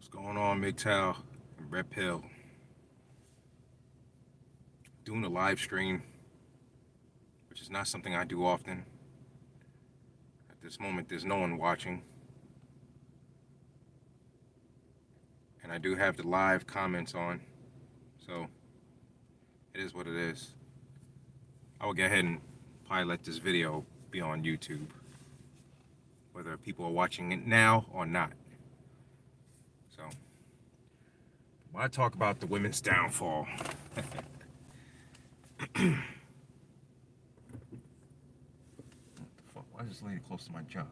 What's going on, MGTOW and RP? Doing a live stream, which is not something I do often. At this moment, there's no one watching. And I do have the live comments on, so it is what it is. I will go ahead and probably let this video be on YouTube, whether people are watching it now or not. So, when I talk about the women's downfall, what the fuck? Why is this lady close to my junk?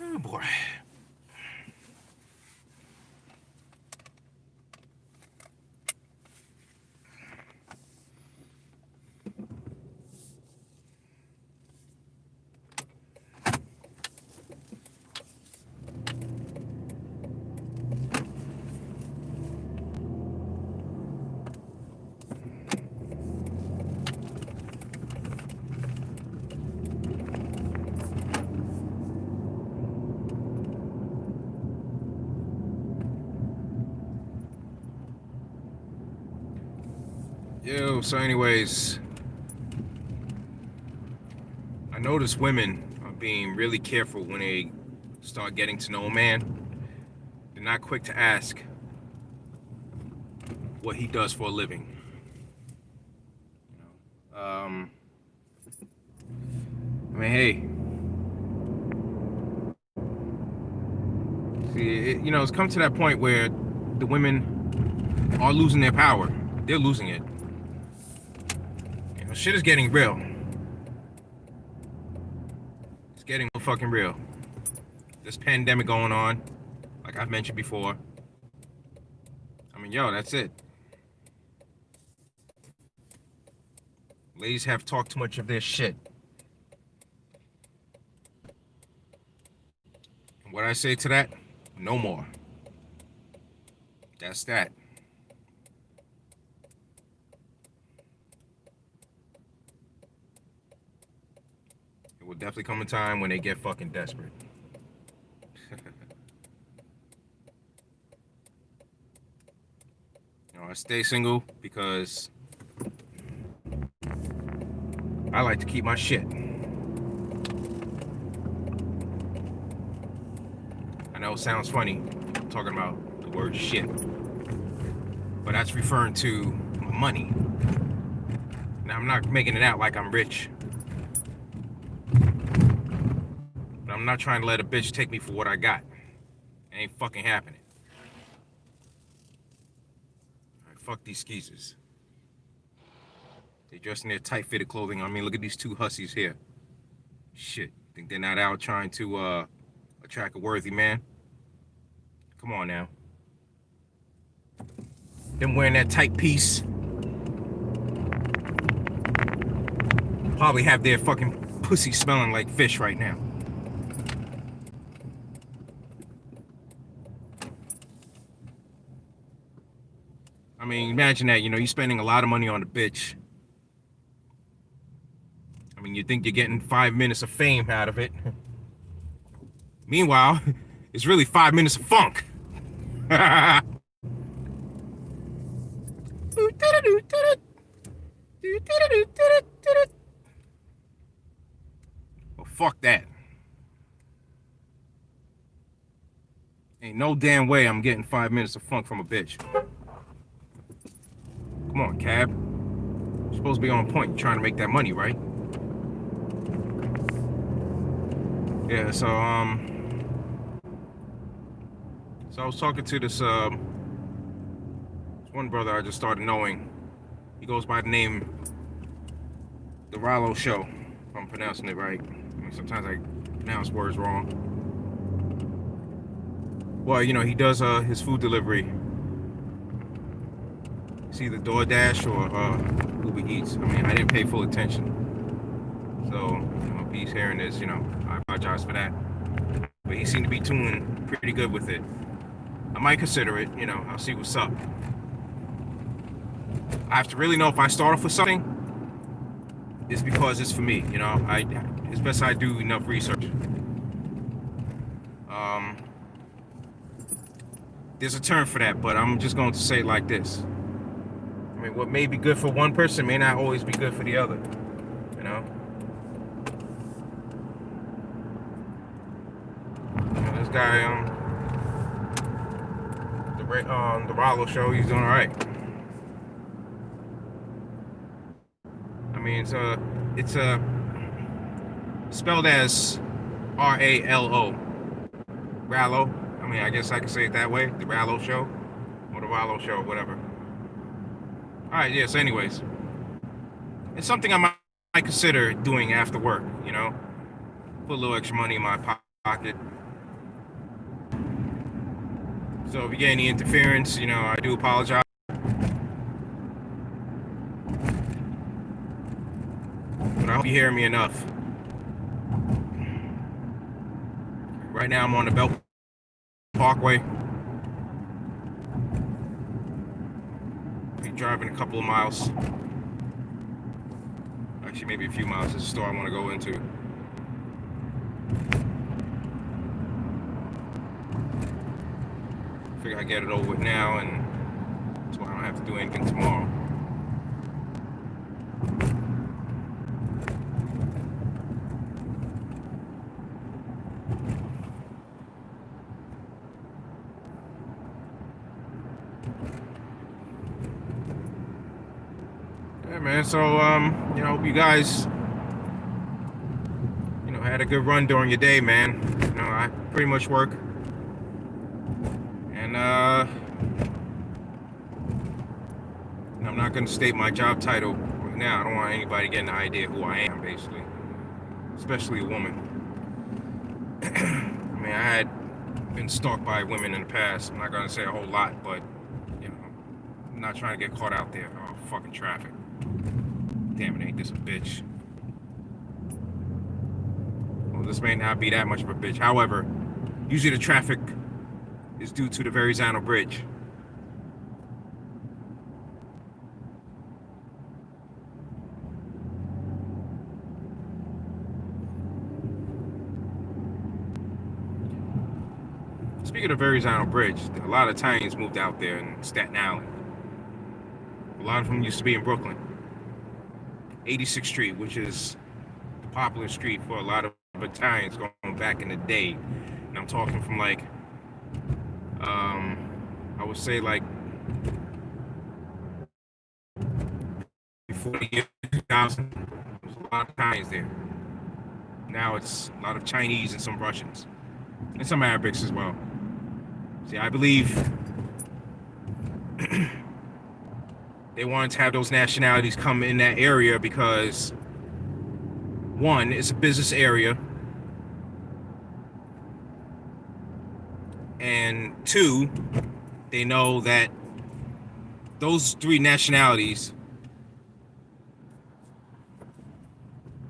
Oh boy. Yo, so anyways, I notice women are being really careful when they start getting to know a man. They're not quick to ask what he does for a living. I mean, hey, see, it's come to that point where the women are losing their power. They're losing it. Shit is getting real. It's getting fucking real. This pandemic going on, like I've mentioned before. I mean, yo, that's it. Ladies have talked too much of their shit. And what I say to that? No more. That's that. It will definitely come a time when they get fucking desperate. I stay single because I like to keep my shit. I know it sounds funny talking about the word shit, but that's referring to my money. Now, I'm not making it out like I'm rich, but I'm not trying to let a bitch take me for what I got. It ain't fucking happening. Fuck these skeezers. They dress in their tight-fitted clothing. I mean, look at these two hussies here. Shit, think they're not out trying to attract a worthy man? Come on now. Them wearing that tight piece probably have their fucking pussy smelling like fish right now. I mean, imagine that, you're spending a lot of money on a bitch. I mean, you think you're getting 5 minutes of fame out of it. Meanwhile, it's really 5 minutes of funk. Well, fuck that. Ain't no damn way I'm getting 5 minutes of funk from a bitch. Come on, cab. You're supposed to be on point. You're trying to make that money, right? Yeah, so I was talking to this one brother I just started knowing. He goes by the name The Rollo Show, if I'm pronouncing it right. I mean, sometimes I pronounce words wrong. Well, he does his food delivery. It's either DoorDash or Uber Eats. I mean, I didn't pay full attention. So, if he's hearing this, I apologize for that. but he seemed to be doing pretty good with it. I might consider it, you know, I'll see what's up. I have to really know if I start off with something, it's because it's for me, you know. It's best I do enough research. There's a term for that, but I'm just going to say it like this. I mean, what may be good for one person may not always be good for the other, you know. This guy, the Rollo show, he's doing all right. I mean, it's spelled as R-A-L-O, Rallo. I mean, I guess I can say it that way, the Rallo show, or the Rollo show, whatever. All right, yes. Anyways, it's something I might consider doing after work. You know, put a little extra money in my pocket. So if you get any interference, you know, I do apologize. But I hope you hear me enough. Right now I'm on the Belt Parkway. Be driving a couple of miles. Actually, maybe a few miles. There's a store I want to go into. Figure I get it over with now, and so I don't have to do anything tomorrow. Yeah, man. So, you know, hope you guys, you know, had a good run during your day, man. You know, I pretty much work, and I'm not going to state my job title right now. I don't want anybody getting an idea who I am, basically, especially a woman. I mean, I had been stalked by women in the past. I'm not going to say a whole lot, but, you know, I'm not trying to get caught out there. Oh, fucking traffic. Damn it, ain't this a bitch? Well, this may not be that much of a bitch. However, usually the traffic is due to the Verrazano Bridge. Speaking of Verrazano Bridge, a lot of Italians moved out there in Staten Island. A lot of them used to be in Brooklyn. 86th Street, which is the popular street for a lot of Italians going back in the day. And I'm talking from like, I would say like before the year 2000, there was a lot of Italians there. Now it's a lot of Chinese and some Russians. And some Arabics as well. See, I believe they wanted to have those nationalities come in that area because, one, it's a business area, and two, they know that those three nationalities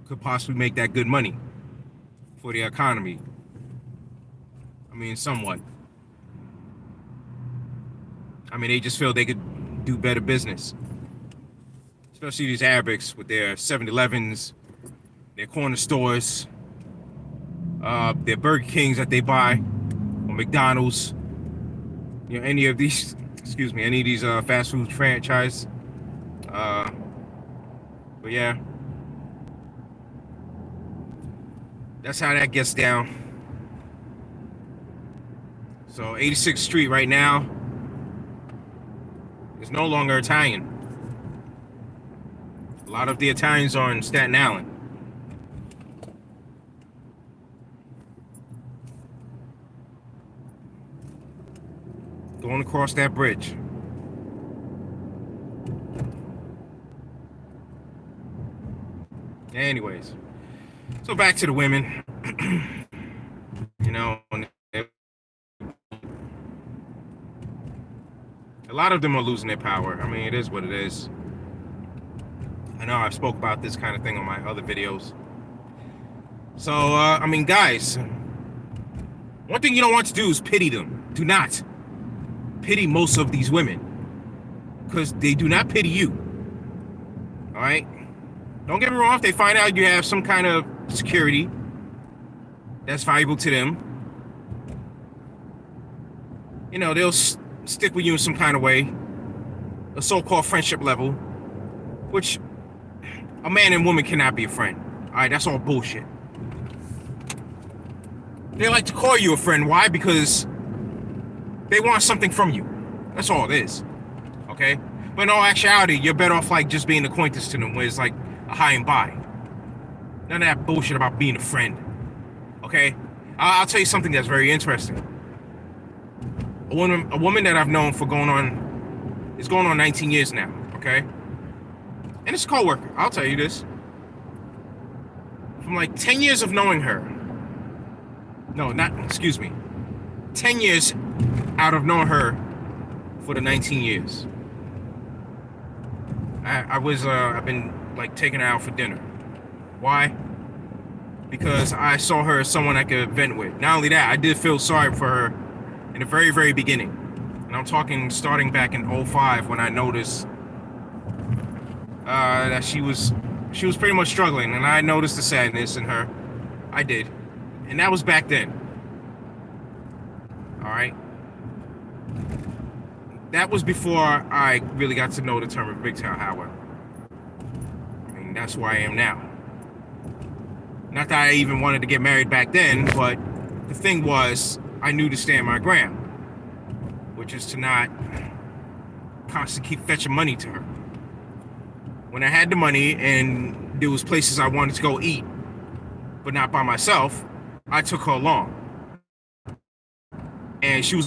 could possibly make that good money for the economy. I mean, somewhat. I mean, they just feel they could do better business. Especially these Arabics with their 7-Elevens, their corner stores, their Burger Kings that they buy, or McDonald's, you know, any of these, any of these fast food franchise. But yeah, that's how that gets down. So 86th Street right now is no longer Italian. A lot of the Italians are in Staten Island. Going across that bridge. Anyways, so back to the women. You know, a lot of them are losing their power. I mean, it is what it is. I know I've spoke about this kind of thing on my other videos. So, I mean, guys, One thing you don't want to do is pity them. Do not pity most of these women, because they do not pity you. All right? Don't get me wrong. If they find out you have some kind of security that's valuable to them, you know, they'll stick with you in some kind of way, a so-called friendship level, which a man and woman cannot be a friend. All right, that's all bullshit. They like to call you a friend. Why? Because they want something from you. That's all it is. Okay? But in all actuality, you're better off like just being an acquaintance to them, where it's like a high and by. None of that bullshit about being a friend. Okay? I'll tell you something that's very interesting. A woman that I've known for going on 19 years now. Okay? And it's a coworker. I'll tell you this. From like 10 years of knowing her. No, not, excuse me. 10 years out of knowing her for the 19 years. I've been like taking her out for dinner. Why? Because I saw her as someone I could vent with. Not only that, I did feel sorry for her in the very, very beginning. And I'm talking starting back in 2005 when I noticed that she was pretty much struggling, and I noticed the sadness in her. I did. And that was back then. All right? That was before I really got to know the term of MGTOW, however. I mean, that's where I am now. Not that I even wanted to get married back then, but the thing was, I knew to stand my ground, which is to not constantly keep fetching money to her. When I had the money and there was places I wanted to go eat, but not by myself, I took her along. And she was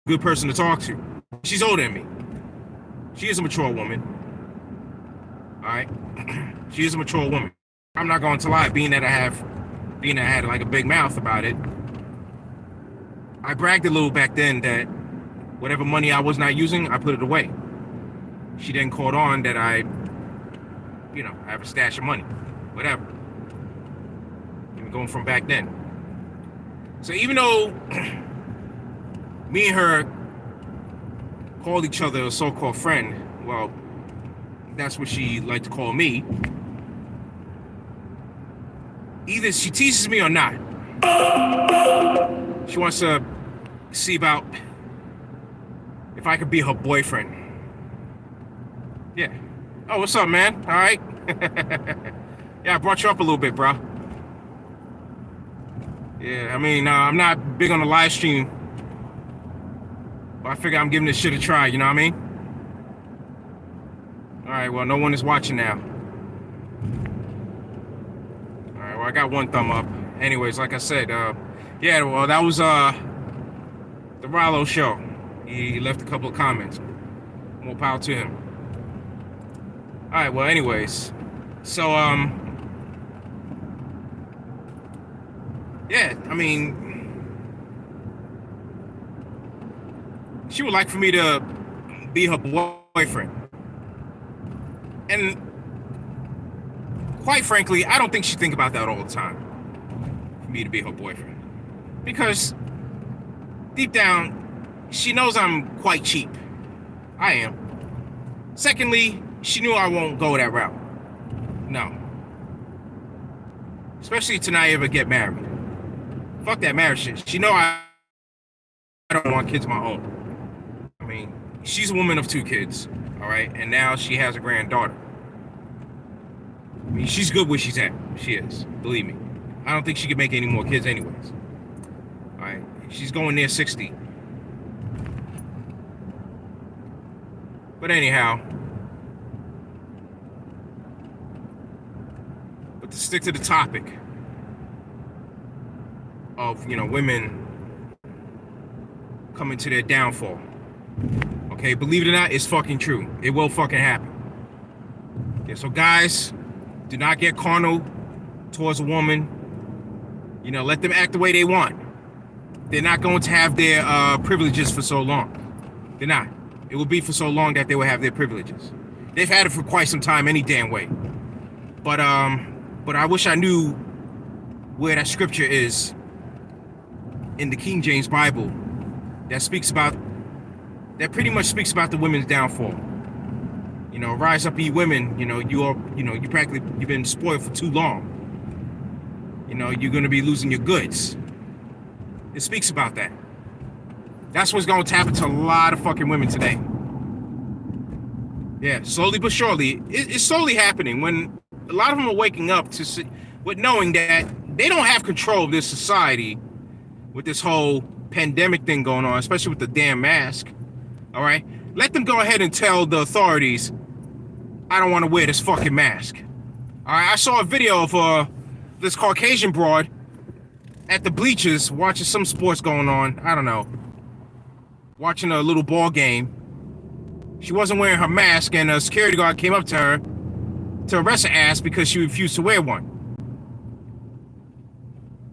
a good person to talk to. She's older than me. She is a mature woman. All right? She is a mature woman. I'm not going to lie, being that I had like a big mouth about it, I bragged a little back then that whatever money I was not using, I put it away. She then caught on that I have a stash of money, whatever. Even going from back then. So even though me and her called each other a so-called friend, well, that's what she liked to call me. Either she teases me or not. She wants to see about if I could be her boyfriend. Yeah. Oh, what's up, man? All right. Yeah, I brought you up a little bit, bro. Yeah, I mean, I'm not big on the live stream, but I figure I'm giving this shit a try, you know what I mean? All right, well, no one is watching now. All right, well, I got one thumb up. Anyways, like I said, yeah, well, that was the Rollo show. He left a couple of comments. More power to him. All right, well, anyways, so, yeah, I mean, she would like for me to be her boyfriend. And quite frankly, I don't think she think about that all the time, for me to be her boyfriend. Because deep down, she knows I'm quite cheap. I am. Secondly, she knew I won't go that route. No. Especially to not ever get married. Fuck that marriage shit. She know I don't want kids of my own. I mean, she's a woman of 2 kids, all right? And now she has a granddaughter. I mean, she's good where she's at. She is, believe me. I don't think she could make any more kids anyways. All right? She's going near 60. But anyhow, but to stick to the topic of, women coming to their downfall. Okay, believe it or not, it's fucking true. It will fucking happen. Yeah, so guys, do not get carnal towards a woman. Let them act the way they want. They're not going to have their privileges for so long. They're not. It will be for so long that they will have their privileges. They've had it for quite some time any damn way. But I wish I knew where that scripture is in the King James Bible that pretty much speaks about the women's downfall. You know, rise up, ye women. You know, you've been spoiled for too long. You know, you're going to be losing your goods. It speaks about that. That's what's going to happen to a lot of fucking women today. Yeah, slowly but surely. It's slowly happening when a lot of them are waking up with knowing that they don't have control of this society with this whole pandemic thing going on, especially with the damn mask. All right? Let them go ahead and tell the authorities, I don't want to wear this fucking mask. All right? I saw a video of this Caucasian broad at the bleachers watching some sports going on. I don't know. Watching a little ball game. She wasn't wearing her mask, and a security guard came up to her to arrest her ass because she refused to wear one.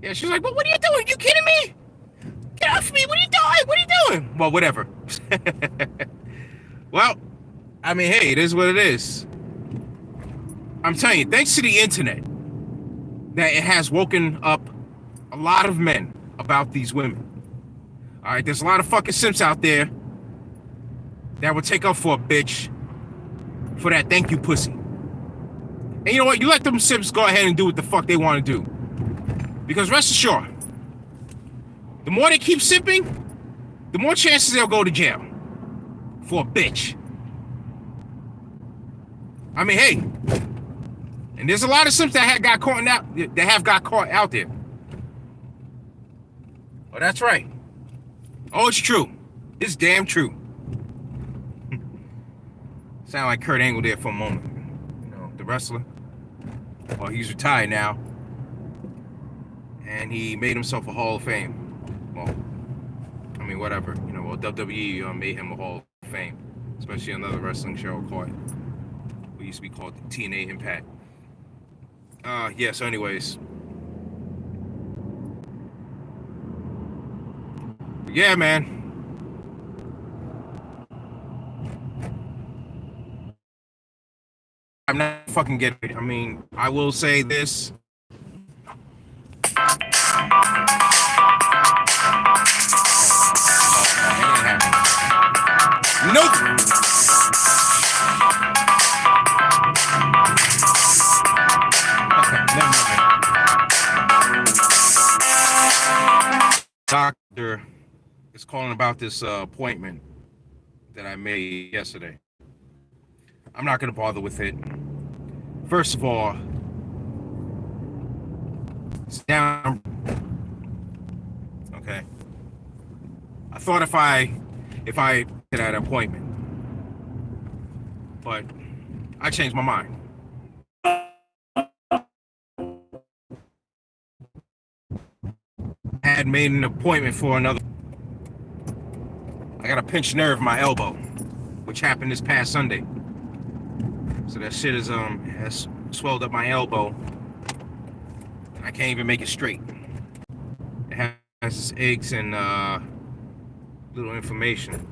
Yeah, she was like, well, what are you doing? You kidding me? Get off me. What are you doing? What are you doing? Well, whatever. Well, I mean, hey, it is what it is. I'm telling you, thanks to the internet, that it has woken up a lot of men about these women. All right, there's a lot of fucking simps out there that would take up for a bitch for that thank you pussy. And you know what? You let them simps go ahead and do what the fuck they want to do. Because rest assured, the more they keep simping, the more chances they'll go to jail for a bitch. I mean, hey, and there's a lot of simps that have got caught out there. Oh, that's right. Oh, it's true. It's damn true. Sound like Kurt Angle there for a moment. You know, the wrestler. Well, he's retired now. And he made himself a Hall of Fame. Well, I mean, whatever. You know, well, WWE made him a Hall of Fame. Especially another wrestling show called, what used to be called TNA Impact. Yeah, so anyways. Yeah, man. I'm not fucking getting it. I mean, I will say this. Nope. Okay, never mind. Doctor is calling about this appointment that I made yesterday. I'm not going to bother with it. First of all, it's down. Okay. I thought if I did that appointment, but I changed my mind. I had made an appointment for another. I got a pinched nerve in my elbow, which happened this past Sunday. So that shit has swelled up my elbow. I can't even make it straight. It has aches and little inflammation.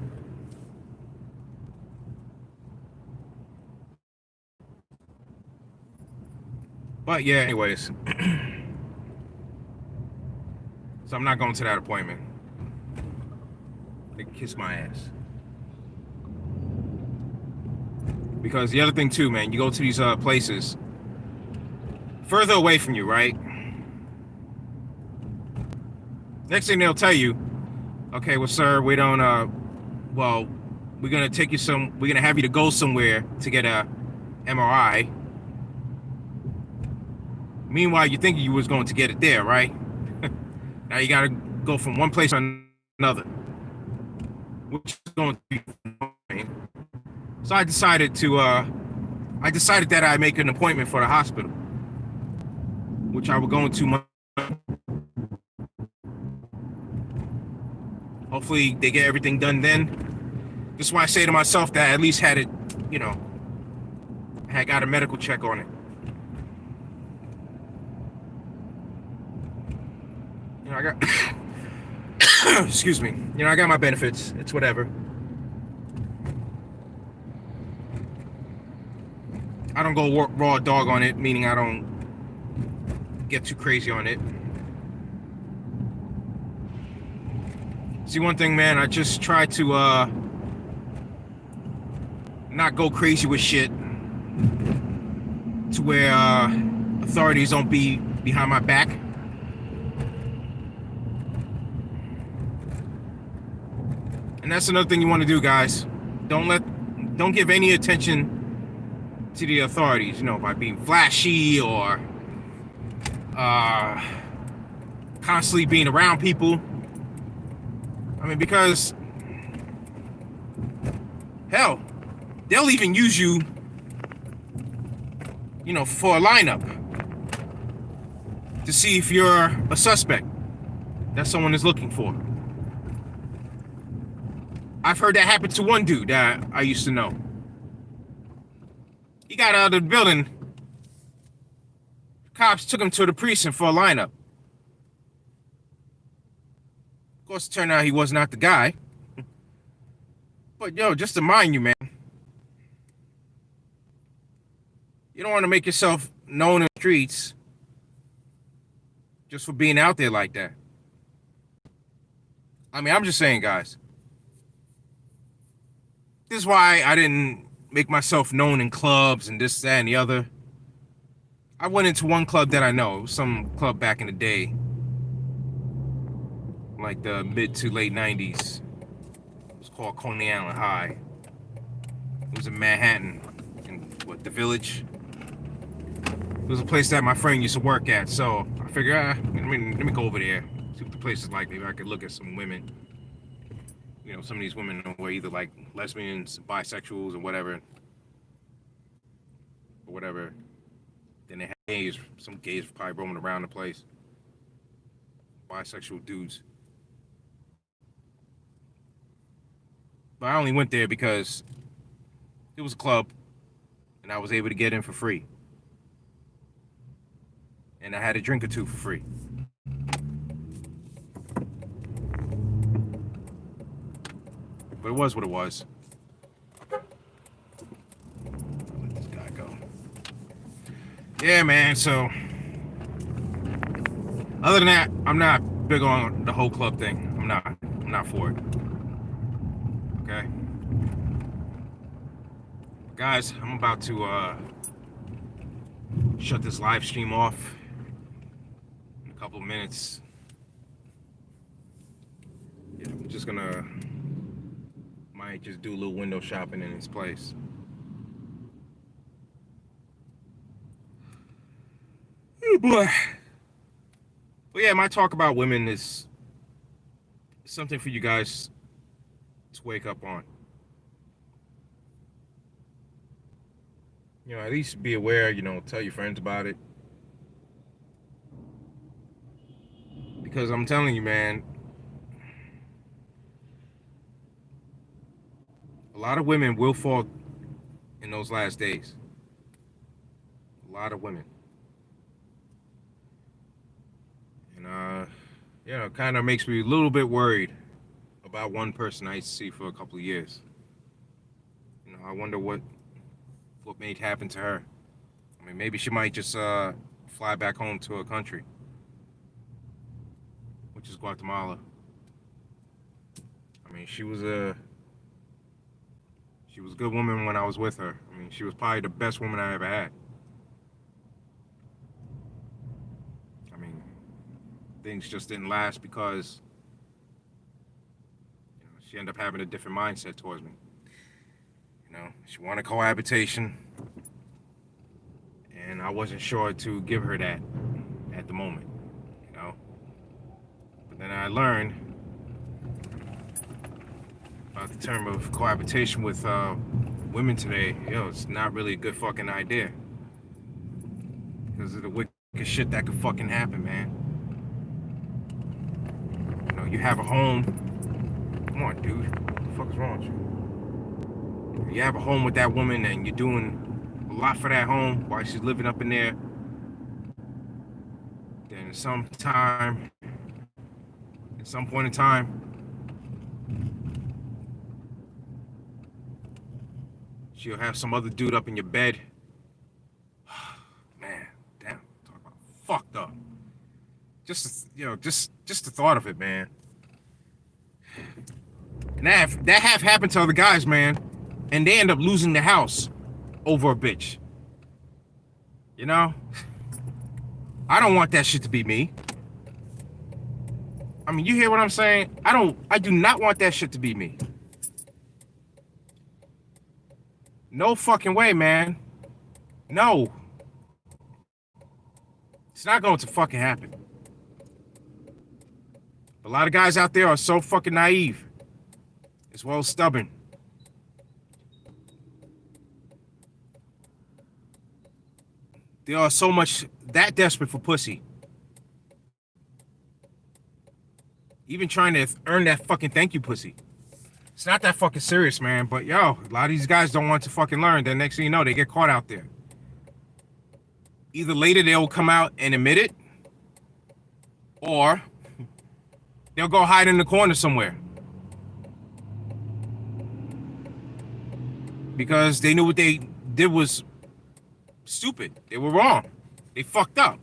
But yeah, anyways. So I'm not going to that appointment. They can kiss my ass. Because the other thing too, man, you go to these places further away from you, right? Next thing they'll tell you, okay, well, sir, we don't, well, we're gonna have you to go somewhere to get a MRI. Meanwhile, you think you was going to get it there, right? Now you gotta go from one place to another, which is going to be fine. So I decided that I make an appointment for the hospital, which I will go into. Hopefully they get everything done then. This is why I say to myself that I at least had it, you know, had got a medical check on it. You know, I got, excuse me. You know, I got my benefits. It's whatever. I don't go raw dog on it, meaning I don't get too crazy on it. See, one thing, man, I just try to not go crazy with shit to where authorities don't be behind my back. And that's another thing you want to do, guys. Don't give any attention to the authorities, you know, by being flashy or constantly being around people. I mean, because hell, they'll even use you, you know, for a lineup to see if you're a suspect that someone is looking for. I've heard that happen to one dude that I used to know. He got out of the building. Cops took him to the precinct for a lineup. Of course, it turned out he was not the guy. But yo, just to mind you, man, you don't want to make yourself known in the streets just for being out there like that. I mean, I'm just saying, guys. This is why I didn't make myself known in clubs and this, that, and the other. I went into one club that I know. It was some club back in the day. Like the mid to late 90s. It was called Coney Island High. It was in Manhattan. In what, the Village? It was a place that my friend used to work at. So I figured, let me go over there. See what the place is like. Maybe I could look at some women. You know, some of these women were either like lesbians, bisexuals, or whatever. Then they had gays. Some gays were probably roaming around the place. Bisexual dudes. But I only went there because it was a club and I was able to get in for free. And I had a drink or two for free. But it was what it was. Let this guy go. Yeah, man, so other than that, I'm not big on the whole club thing. I'm not for it. Okay? Guys, I'm about to shut this live stream off in a couple of minutes. Yeah, I'm just gonna might just do a little window shopping in his place. Oh boy. But yeah, my talk about women is something for you guys to wake up on. You know, at least be aware, you know, tell your friends about it. Because I'm telling you, man, a lot of women will fall in those last days. A lot of women. And, you know, it kind of makes me a little bit worried about one person I used to see for a couple of years. You know, I wonder what may happen to her. I mean, maybe she might just fly back home to her country, which is Guatemala. I mean, she was a good woman when I was with her. I mean, she was probably the best woman I ever had. I mean, things just didn't last because, you know, she ended up having a different mindset towards me. You know, she wanted cohabitation, and I wasn't sure to give her that at the moment, you know. But then I learned about the term of cohabitation with women today. You know, it's not really a good fucking idea because of the wicked shit that could fucking happen, man. You know, you have a home. Come on, dude. What the fuck is wrong with you? You have a home with that woman and you're doing a lot for that home while she's living up in there. Then at some point in time, she'll have some other dude up in your bed. Man, damn, talk about fucked up. Just the thought of it, man. And that have happened to other guys, man. And they end up losing the house over a bitch. You know? I don't want that shit to be me. I mean, you hear what I'm saying? I do not want that shit to be me. No fucking way, man. No. It's not going to fucking happen. A lot of guys out there are so fucking naive, as well as stubborn. They are so much that desperate for pussy. Even trying to earn that fucking thank you pussy. It's not that fucking serious, man. But yo, a lot of these guys don't want to fucking learn. Then next thing you know, they get caught out there. Either later they'll come out and admit it, or they'll go hide in the corner somewhere. Because they knew what they did was stupid. They were wrong. They fucked up.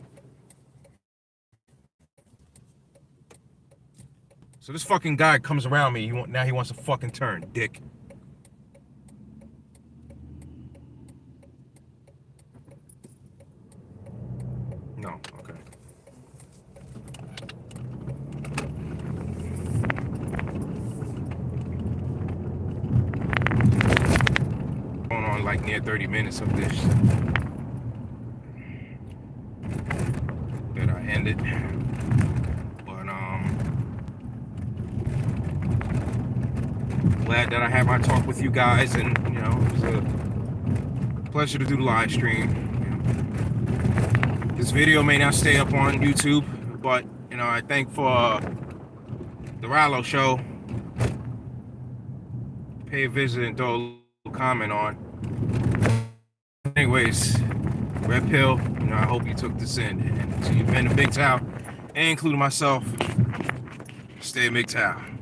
So this fucking guy comes around me. Now he wants to fucking turn, dick. No, okay. Going on like near 30 minutes of this. That I ended. Glad that I had my talk with you guys, and you know, it was a pleasure to do the live stream. This video may not stay up on YouTube, but you know, I thank for the Rallo show. Pay a visit and throw a little comment on. Anyways, Red Pill, you know, I hope you took this in. And to you've been to MGTOW, and including myself, stay MGTOW.